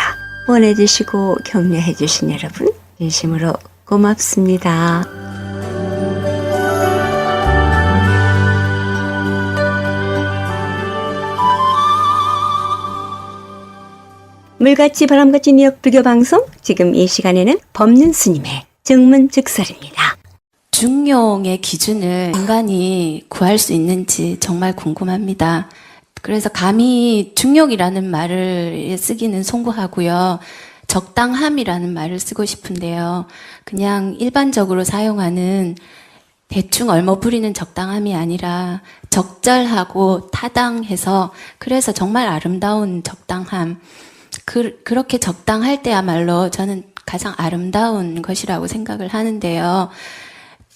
후원해주시고 격려해주신 여러분 진심으로 고맙습니다. 물같이 바람같이 뉴욕 불교방송 지금 이 시간에는 법륜 스님의 증문즉설입니다. 중용의 기준을 인간이 구할 수 있는지 정말 궁금합니다. 그래서 감히 중용이라는 말을 쓰기는 송구하고요. 적당함이라는 말을 쓰고 싶은데요. 그냥 일반적으로 사용하는 대충 얼머부리는 적당함이 아니라 적절하고 타당해서 그래서 정말 아름다운 적당함. 그렇게 적당할 때야말로 저는 가장 아름다운 것이라고 생각을 하는데요.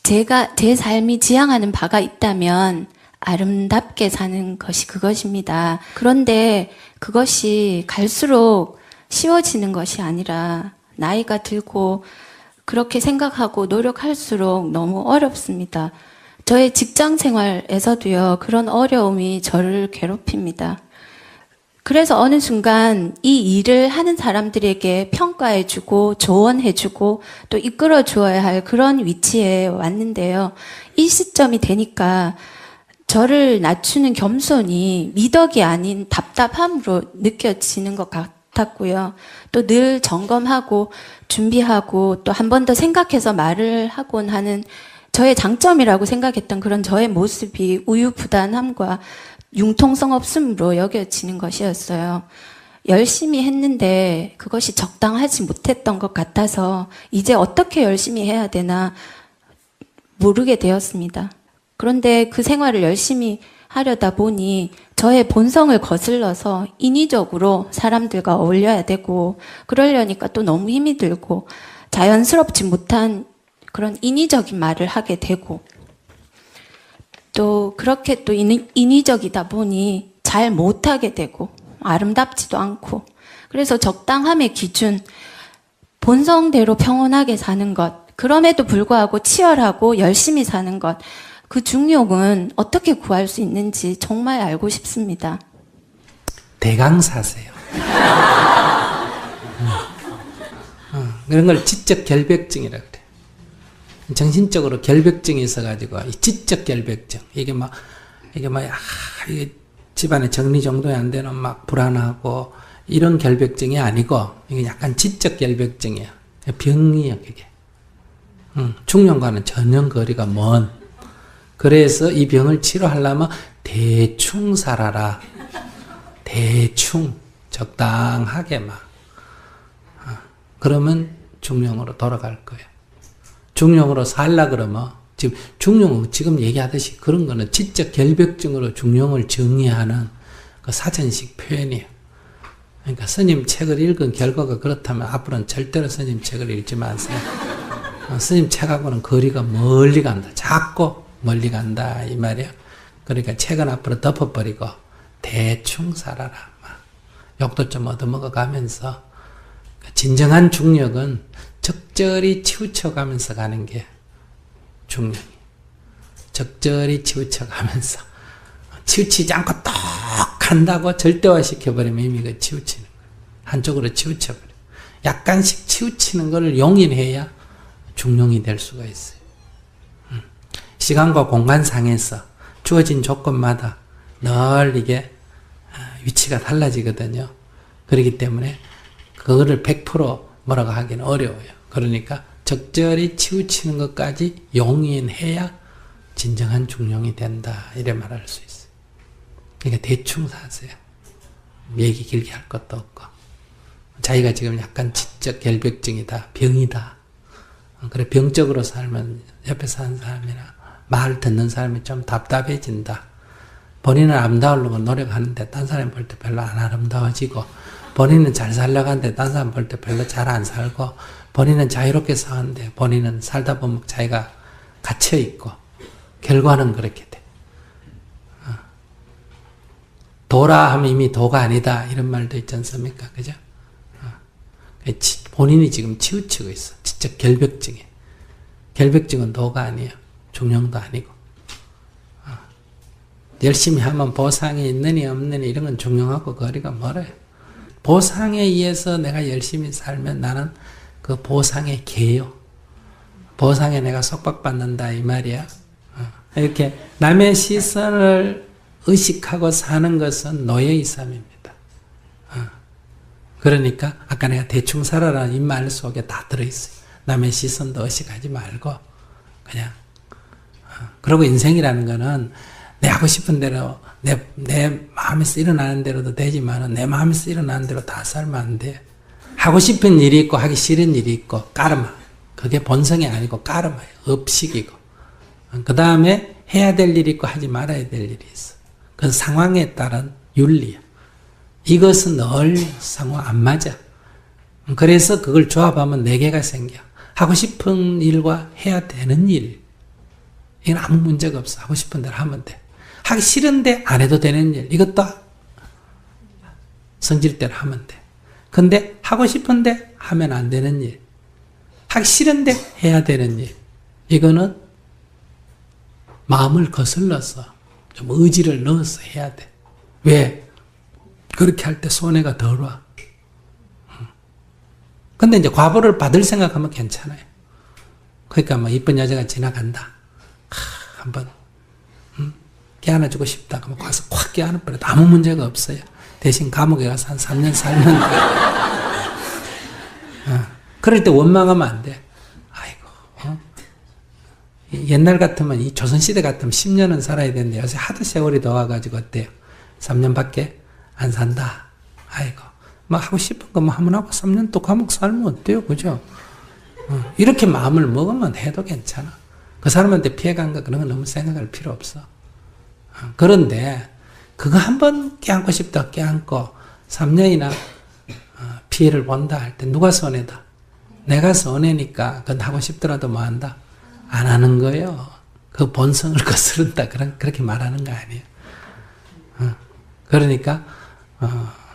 제 삶이 지향하는 바가 있다면 아름답게 사는 것이 그것입니다. 그런데 그것이 갈수록 쉬워지는 것이 아니라 나이가 들고 그렇게 생각하고 노력할수록 너무 어렵습니다. 저의 직장 생활에서도요, 그런 어려움이 저를 괴롭힙니다. 그래서 어느 순간 이 일을 하는 사람들에게 평가해주고 조언해주고 또 이끌어주어야 할 그런 위치에 왔는데요. 이 시점이 되니까 저를 낮추는 겸손이 미덕이 아닌 답답함으로 느껴지는 것 같았고요. 또 늘 점검하고 준비하고 또 한 번 더 생각해서 말을 하곤 하는 저의 장점이라고 생각했던 그런 저의 모습이 우유부단함과 융통성 없음으로 여겨지는 것이었어요. 열심히 했는데 그것이 적당하지 못했던 것 같아서 이제 어떻게 열심히 해야 되나 모르게 되었습니다. 그런데 그 생활을 열심히 하려다 보니 저의 본성을 거슬러서 인위적으로 사람들과 어울려야 되고 그러려니까 또 너무 힘이 들고 자연스럽지 못한 그런 인위적인 말을 하게 되고 또 그렇게 또 인위적이다 보니 잘 못하게 되고 아름답지도 않고 그래서 적당함의 기준 본성대로 평온하게 사는 것 그럼에도 불구하고 치열하고 열심히 사는 것 그 중용은 어떻게 구할 수 있는지 정말 알고 싶습니다. 대강사세요. 그런 걸 지적 결벽증이라 그래. 정신적으로 결벽증이 있어가지고 이 지적 결벽증 이게 집안에 정리정돈이 안 되는 막 불안하고 이런 결벽증이 아니고 이게 약간 지적 결벽증이야. 병이야 그게. 중용과는 전혀 거리가 먼. 그래서 이 병을 치료하려면 대충 살아라. 대충 적당하게만. 그러면 중용으로 돌아갈 거예요. 중용으로 살라 그러면 지금 중용 지금 얘기하듯이 그런 거는 지적 결벽증으로 중용을 정의하는 그 사전식 표현이에요. 그러니까 스님 책을 읽은 결과가 그렇다면 앞으로는 절대로 스님 책을 읽지 마세요. 스님 책하고는 거리가 멀리 간다. 자꾸 멀리 간다 이 말이에요. 그러니까 책은 앞으로 덮어버리고 대충 살아라. 욕도 좀 얻어먹어 가면서 진정한 중력은 적절히 치우쳐가면서 가는 게 중요해요. 적절히 치우쳐가면서 치우치지 않고 딱 간다고 절대화시켜버리면 이미 그 치우치는 거예요. 한쪽으로 치우쳐버려요. 약간씩 치우치는 걸 용인해야 중용이 될 수가 있어요. 시간과 공간상에서 주어진 조건마다 늘 이게 위치가 달라지거든요. 그렇기 때문에 그거를 100% 뭐라고 하기는 어려워요. 그러니까 적절히 치우치는 것까지 용인해야 진정한 중용이 된다. 이래 말할 수 있어요. 그러니까 대충 사세요. 얘기 길게 할 것도 없고. 자기가 지금 약간 지적 결벽증이다. 병이다. 그래 병적으로 살면 옆에 사는 사람이나 말 듣는 사람이 좀 답답해진다. 본인은 아름다우려고 노력하는데 딴 사람 볼 때 별로 안 아름다워지고, 본인은 잘 살려고 하는데 딴 사람 볼 때 별로 잘 안 살고, 본인은 자유롭게 사는데 본인은 살다 보면 자기가 갇혀있고, 결과는 그렇게 돼. 도라 하면 이미 도가 아니다. 이런 말도 있지 않습니까? 그죠? 본인이 지금 치우치고 있어. 지적 결벽증에. 결벽증은 도가 아니에요. 중용도 아니고. 열심히 하면 보상이 있느니 없느니 이런 건 중용하고 거리가 멀어요. 보상에 의해서 내가 열심히 살면 나는 그 보상의 개요. 보상에 내가 속박받는다 이 말이야. 이렇게 남의 시선을 의식하고 사는 것은 노예이sam입니다. 그러니까 아까 내가 대충 살아라는 이 말 속에 다 들어있어요. 남의 시선도 의식하지 말고 그냥 그리고 인생이라는 거는 내 하고 싶은 대로 내 마음에서 일어나는 대로도 되지만 내 마음에서 일어나는 대로 다 살면 안 돼. 하고 싶은 일이 있고 하기 싫은 일이 있고 까르마. 그게 본성이 아니고 까르마예요. 업식이고. 그 다음에 해야 될 일이 있고 하지 말아야 될 일이 있어. 그 상황에 따른 윤리야. 이것은 늘 상황 안 맞아. 그래서 그걸 조합하면 4개가 생겨. 하고 싶은 일과 해야 되는 일. 이건 아무 문제가 없어. 하고 싶은 대로 하면 돼. 하기 싫은데 안 해도 되는 일. 이것도 성질대로 하면 돼. 근데 하고 싶은데 하면 안 되는 일. 하기 싫은데 해야 되는 일. 이거는 마음을 거슬러서 좀 의지를 넣어서 해야 돼. 왜? 그렇게 할 때 손해가 덜 와. 근데 이제 과보를 받을 생각하면 괜찮아요. 그러니까 뭐 이쁜 여자가 지나간다. 한번 깨안아주고 싶다. 그러면 가서 확 깨안아버려도 아무 문제가 없어요. 대신 감옥에 가서 한 3년 살면 돼. 그럴 때 원망하면 안 돼. 아이고. 옛날 같으면 이 조선시대 같으면 10년은 살아야 되는데 요새 하도 세월이 더워가지고 어때요? 3년밖에 안 산다. 아이고. 뭐 하고 싶은 것만 하면 하고 3년 또 감옥 살면 어때요? 그죠? 이렇게 마음을 먹으면 해도 괜찮아. 그 사람한테 피해간 거 그런 거 너무 생각할 필요 없어. 그런데 그거 한번 껴안고 싶다 껴안고 3년이나 피해를 본다 할 때 누가 손해다? 내가 손해니까 그건 하고 싶더라도 뭐 한다? 안 하는 거예요. 그 본성을 거스른다. 그렇게 말하는 거 아니에요. 그러니까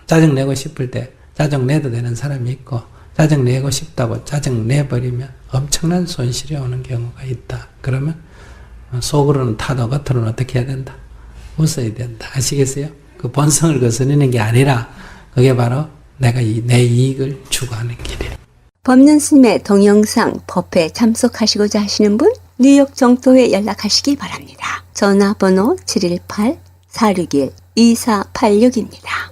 짜증내고 싶을 때 짜증내도 되는 사람이 있고 짜증내고 싶다고 짜증내버리면 엄청난 손실이 오는 경우가 있다. 그러면 속으로는 타도 겉으로는 어떻게 해야 된다? 웃어야 된다. 아시겠어요? 그 본성을 거스르는 게 아니라 그게 바로 내가 내 이익을 추구하는 길이에요. 법륜 스님의 동영상 법회 참석하시고자 하시는 분 뉴욕 정토에 연락하시기 바랍니다. 전화번호 718-461-2486입니다.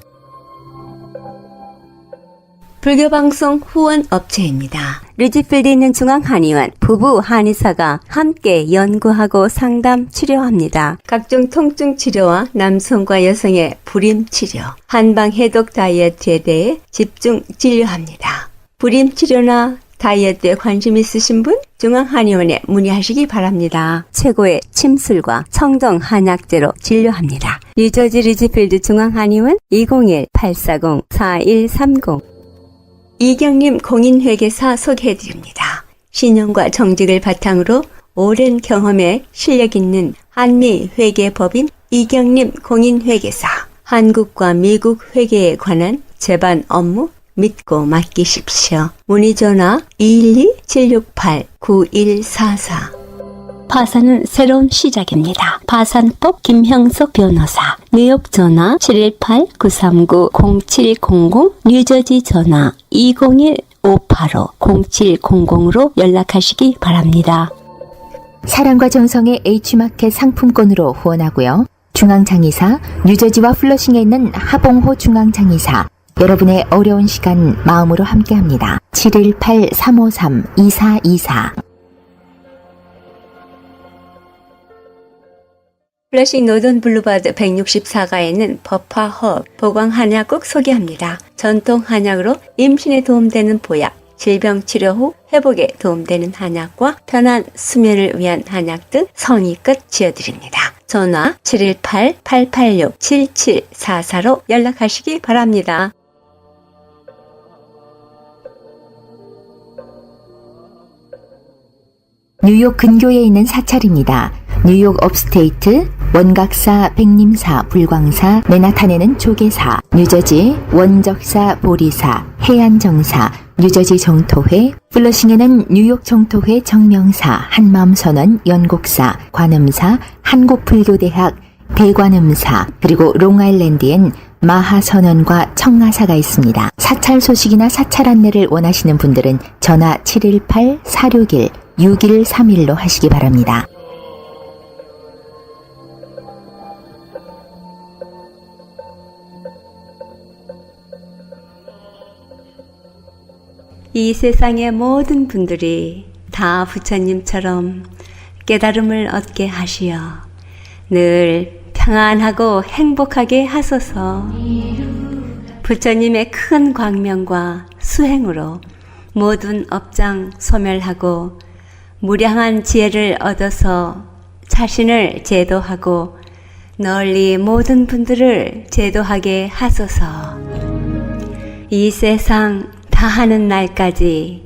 불교방송 후원업체입니다. 류지필드에 있는 중앙한의원 부부 한의사가 함께 연구하고 상담 치료합니다. 각종 통증 치료와 남성과 여성의 불임 치료, 한방 해독 다이어트에 대해 집중 진료합니다. 불임 치료나 다이어트에 관심 있으신 분 중앙한의원에 문의하시기 바랍니다. 최고의 침술과 청정 한약재로 진료합니다. 뉴저지 리지필드 중앙한의원 201-840-4130. 이경림 공인회계사 소개해드립니다. 신용과 정직을 바탕으로 오랜 경험에 실력 있는 한미회계법인 이경림 공인회계사. 한국과 미국 회계에 관한 제반 업무 믿고 맡기십시오. 문의 전화 212-768-9144. 파산은 새로운 시작입니다. 파산법 김형석 변호사. 뉴욕 전화 718-939-0700, 뉴저지 전화 201-585-0700으로 연락하시기 바랍니다. 사랑과 정성의 H마켓 상품권으로 후원하고요. 중앙장의사, 뉴저지와 플러싱에 있는 하봉호 중앙장의사, 여러분의 어려운 시간 마음으로 함께합니다. 718-353-2424. 플러싱 노던 블루바드 164가에는 버파허 보광 한약국 소개합니다. 전통 한약으로 임신에 도움되는 보약, 질병 치료 후 회복에 도움되는 한약과 편한 수면을 위한 한약 등 성의껏 지어드립니다. 전화 718-886-7744로 연락하시기 바랍니다. 뉴욕 근교에 있는 사찰입니다. 뉴욕 업스테이트, 원각사, 백림사, 불광사, 맨하탄에는 조계사, 뉴저지, 원적사, 보리사, 해안정사, 뉴저지 정토회, 플러싱에는 뉴욕 정토회 정명사, 한마음선언, 연곡사, 관음사, 한국불교대학, 대관음사, 그리고 롱아일랜드엔 마하선언과 청가사가 있습니다. 사찰 소식이나 사찰 안내를 원하시는 분들은 전화 718-461-6131로 하시기 바랍니다. 이 세상의 모든 분들이 다 부처님처럼 깨달음을 얻게 하시어 늘 평안하고 행복하게 하소서. 부처님의 큰 광명과 수행으로 모든 업장 소멸하고 무량한 지혜를 얻어서 자신을 제도하고 널리 모든 분들을 제도하게 하소서. 이 세상 다하는 날까지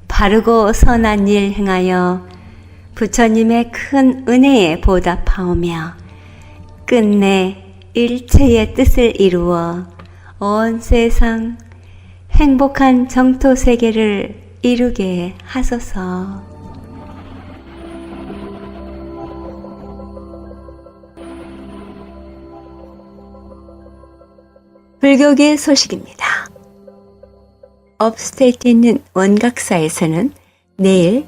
바르고 선한 일 행하여 부처님의 큰 은혜에 보답하오며 끝내 일체의 뜻을 이루어 온 세상 행복한 정토 세계를 이루게 하소서. 불교계 소식입니다. 업스테이트에 있는 원각사에서는 내일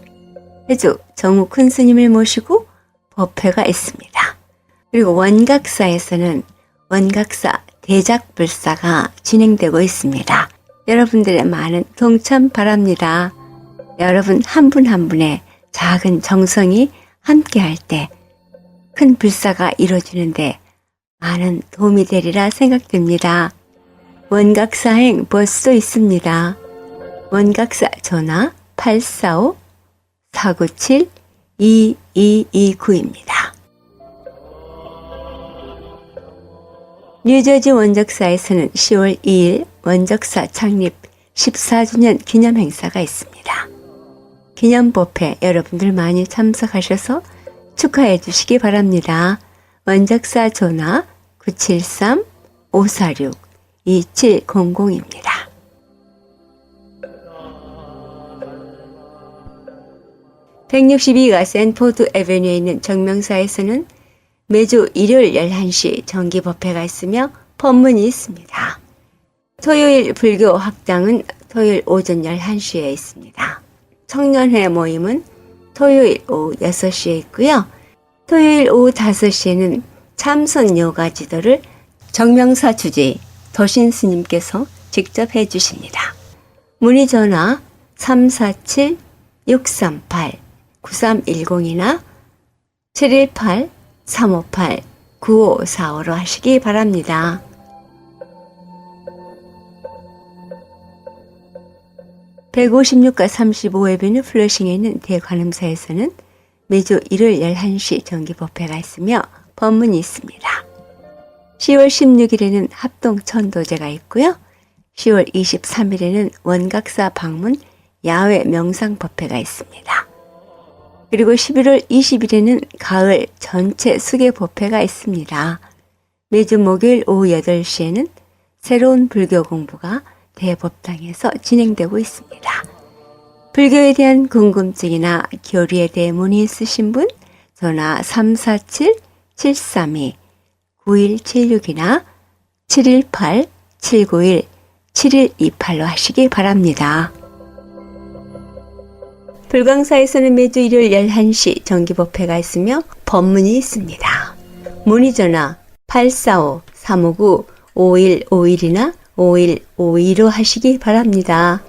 해주 정우 큰 스님을 모시고 법회가 있습니다. 그리고 원각사에서는 원각사 대작불사가 진행되고 있습니다. 여러분들의 많은 동참 바랍니다. 여러분 한 분 한 분의 작은 정성이 함께할 때 큰 불사가 이루어지는데 많은 도움이 되리라 생각됩니다. 원각사행 버스도 있습니다. 원각사 전화 845-497-2229입니다. 뉴저지 원적사에서는 10월 2일 원적사 창립 14주년 기념 행사가 있습니다. 기념 법회 여러분들 많이 참석하셔서 축하해 주시기 바랍니다. 원적사 전화 973-546-2700입니다. (162가) 샌포드 에베뉴에 있는 정명사에서는 매주 일요일 11시 정기 법회가 있으며 법문이 있습니다. 토요일 불교 학당은 토요일 오전 11시에 있습니다. 청년회 모임은 토요일 오후 6시에 있고요. 토요일 오후 5시에는 참선 요가 지도를 정명사 주지 도신 스님께서 직접 해주십니다. 문의 전화 347-638-9310이나 718-358-9545로 하시기 바랍니다. (156가) 35회비는 플러싱에 있는 대관음사에서는 매주 일요일 11시 정기 법회가 있으며 법문이 있습니다. 10월 16일에는 합동 천도제가 있고요. 10월 23일에는 원각사 방문 야외 명상 법회가 있습니다. 그리고 11월 20일에는 가을 전체 수계 법회가 있습니다. 매주 목요일 오후 8시에는 새로운 불교 공부가 대법당에서 진행되고 있습니다. 불교에 대한 궁금증이나 교리에 대해 문의 있으신 분 전화 347-732-9176이나 718-791-7128로 하시기 바랍니다. 불광사에서는 매주 일요일 11시 정기법회가 있으며 법문이 있습니다. 문의 전화 845-359-5151이나 5152로 하시기 바랍니다.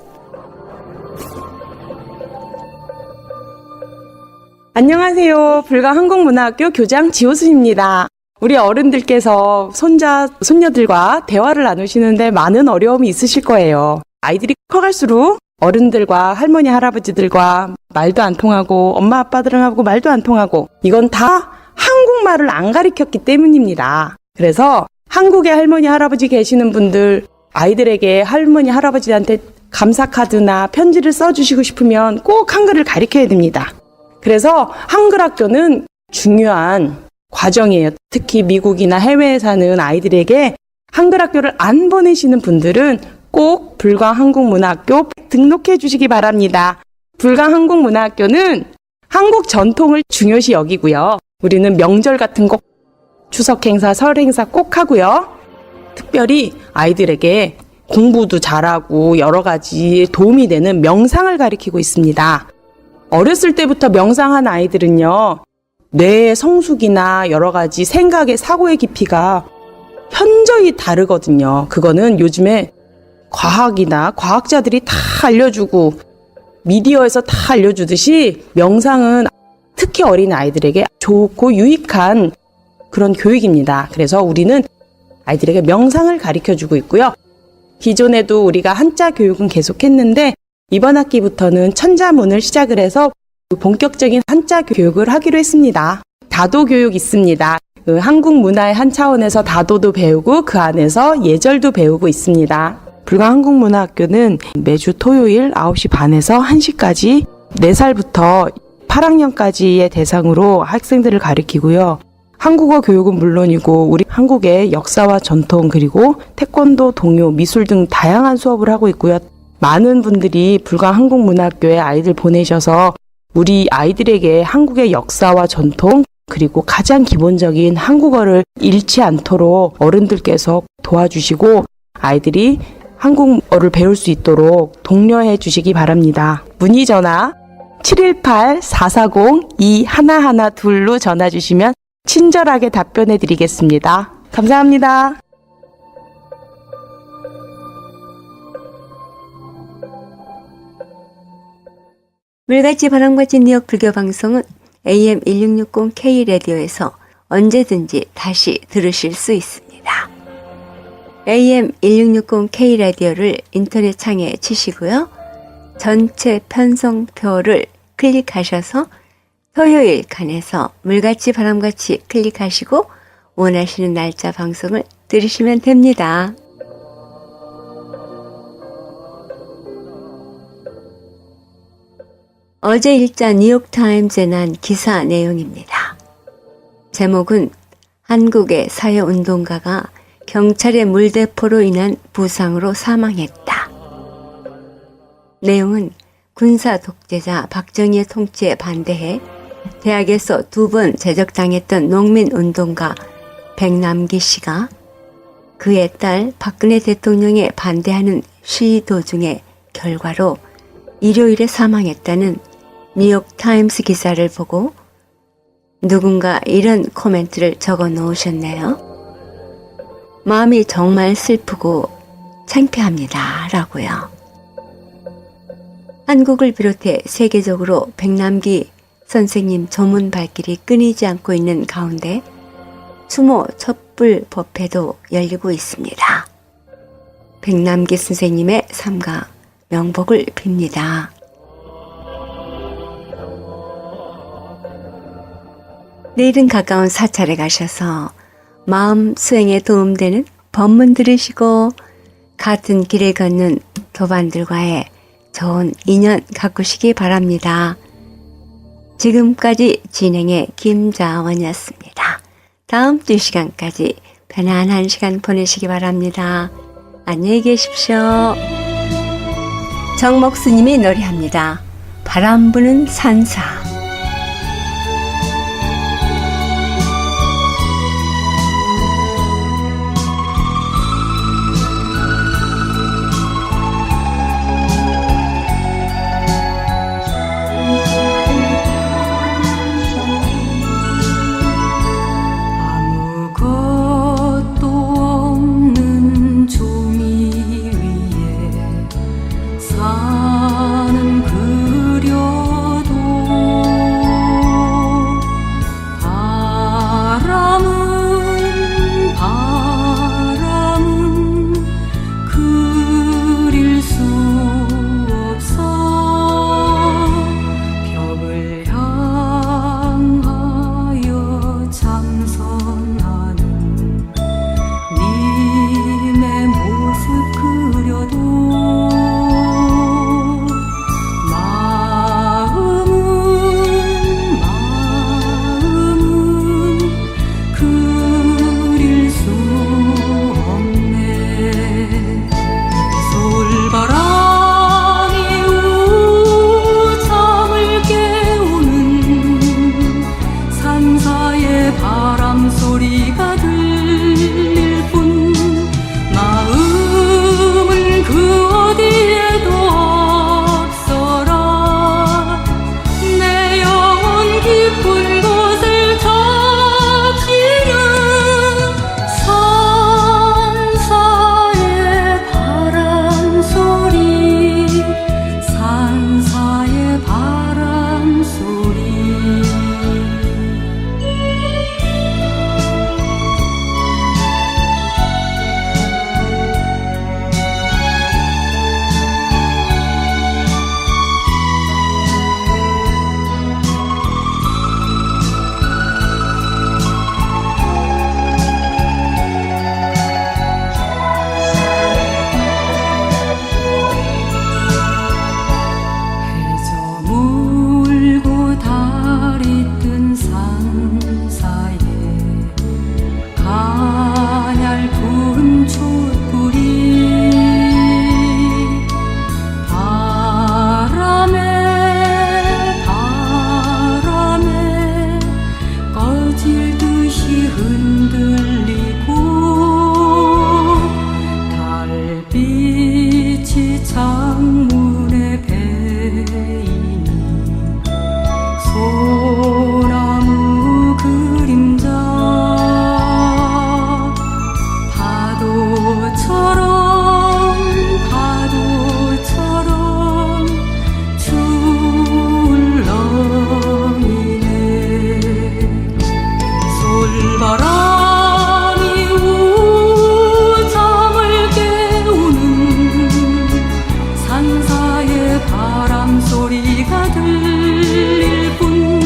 안녕하세요. 불광한국문화학교 교장 지호순입니다. 우리 어른들께서 손자, 손녀들과 대화를 나누시는데 많은 어려움이 있으실 거예요. 아이들이 커갈수록 어른들과 할머니, 할아버지들과 말도 안 통하고 엄마, 아빠들하고 말도 안 통하고 이건 다 한국말을 안 가르쳤기 때문입니다. 그래서 한국에 할머니, 할아버지 계시는 분들 아이들에게 할머니, 할아버지한테 감사 카드나 편지를 써주시고 싶으면 꼭 한글을 가르쳐야 됩니다. 그래서 한글 학교는 중요한 과정이에요. 특히 미국이나 해외에 사는 아이들에게 한글 학교를 안 보내시는 분들은 꼭 불광한국문화학교 등록해 주시기 바랍니다. 불광한국문화학교는 한국 전통을 중요시 여기고요. 우리는 명절 같은 거 추석 행사, 설 행사 꼭 하고요. 특별히 아이들에게 공부도 잘하고 여러 가지 도움이 되는 명상을 가르치고 있습니다. 어렸을 때부터 명상한 아이들은요, 뇌의 성숙이나 여러 가지 생각의 사고의 깊이가 현저히 다르거든요. 그거는 요즘에 과학이나 과학자들이 다 알려주고 미디어에서 다 알려주듯이 명상은 특히 어린 아이들에게 좋고 유익한 그런 교육입니다. 그래서 우리는 아이들에게 명상을 가르쳐주고 있고요. 기존에도 우리가 한자 교육은 계속했는데 이번 학기부터는 천자문을 시작을 해서 본격적인 한자 교육을 하기로 했습니다. 다도 교육 있습니다. 한국 문화의 한 차원에서 다도도 배우고 그 안에서 예절도 배우고 있습니다. 불광한국문화학교는 매주 토요일 9시 반에서 1시까지 4살부터 8학년까지의 대상으로 학생들을 가르치고요. 한국어 교육은 물론이고 우리 한국의 역사와 전통 그리고 태권도, 동요, 미술 등 다양한 수업을 하고 있고요. 많은 분들이 불광한국문화학교에 아이들 보내셔서 우리 아이들에게 한국의 역사와 전통 그리고 가장 기본적인 한국어를 잃지 않도록 어른들께서 도와주시고 아이들이 한국어를 배울 수 있도록 독려해 주시기 바랍니다. 문의 전화 718-440-2112로 전화 주시면 친절하게 답변해 드리겠습니다. 감사합니다. 물같이 바람같이 뉴욕 불교 방송은 AM 1660 K 라디오에서 언제든지 다시 들으실 수 있습니다. AM 1660 K 라디오를 인터넷 창에 치시고요. 전체 편성표를 클릭하셔서 토요일 칸에서 물같이 바람같이 클릭하시고 원하시는 날짜 방송을 들으시면 됩니다. 어제 일자 뉴욕타임즈에 난 기사 내용입니다. 제목은 한국의 사회운동가가 경찰의 물대포로 인한 부상으로 사망했다. 내용은 군사 독재자 박정희의 통치에 반대해 대학에서 2번 제적당했던 농민운동가 백남기 씨가 그의 딸 박근혜 대통령에 반대하는 시위 도중의 결과로 일요일에 사망했다는 뉴욕타임스 기사를 보고 누군가 이런 코멘트를 적어 놓으셨네요. 마음이 정말 슬프고 창피합니다. 라고요. 한국을 비롯해 세계적으로 백남기 선생님 조문 발길이 끊이지 않고 있는 가운데 추모 촛불 법회도 열리고 있습니다. 백남기 선생님의 삶과 명복을 빕니다. 내일은 가까운 사찰에 가셔서 마음 수행에 도움되는 법문 들으시고 같은 길을 걷는 도반들과의 좋은 인연 가꾸시기 바랍니다. 지금까지 진행의 김자원이었습니다. 다음 주 시간까지 편안한 시간 보내시기 바랍니다. 안녕히 계십시오. 정목 스님이 노래합니다. 바람 부는 산사. 아무것도 없는 종이 위에 산은 그려도 바람은 그릴 수 없어 벽을 향하여 장성하는 님의 모습 그려도 마음은 그릴 수 없네. 솔바람이 우정을 깨우는 산사의 바람 소리가 들릴 뿐 마음은 그 어디에도 없어라. 내 영혼 깊은 곳을 적시는 산사의 바람 소리, 산사의 바람 소리. 해저 물고 달이 뜬 산사에 가냘픈 촛불이 바람에 꺼질 듯이 흔들리고 달빛이 창문에 베이니 소나무 그림자 파도처럼 출렁이네. 솔바람이 우정을 깨우는 산사의 바람 소리가 들릴 뿐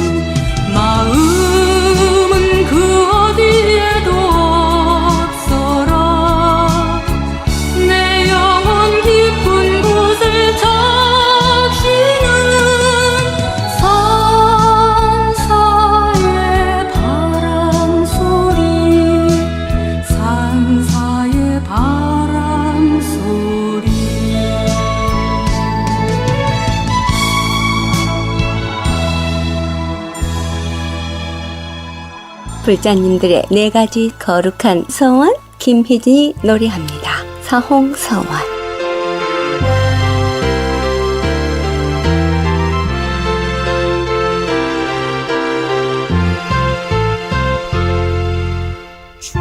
마음은 그 어디에도 없어라. 내 영혼 깊은 곳을 적시는 산사의 바람 소리, 산사의 바람 소리. 불자님들의 4가지 거룩한 서원, 김희진이 노래합니다. 사홍서원. 주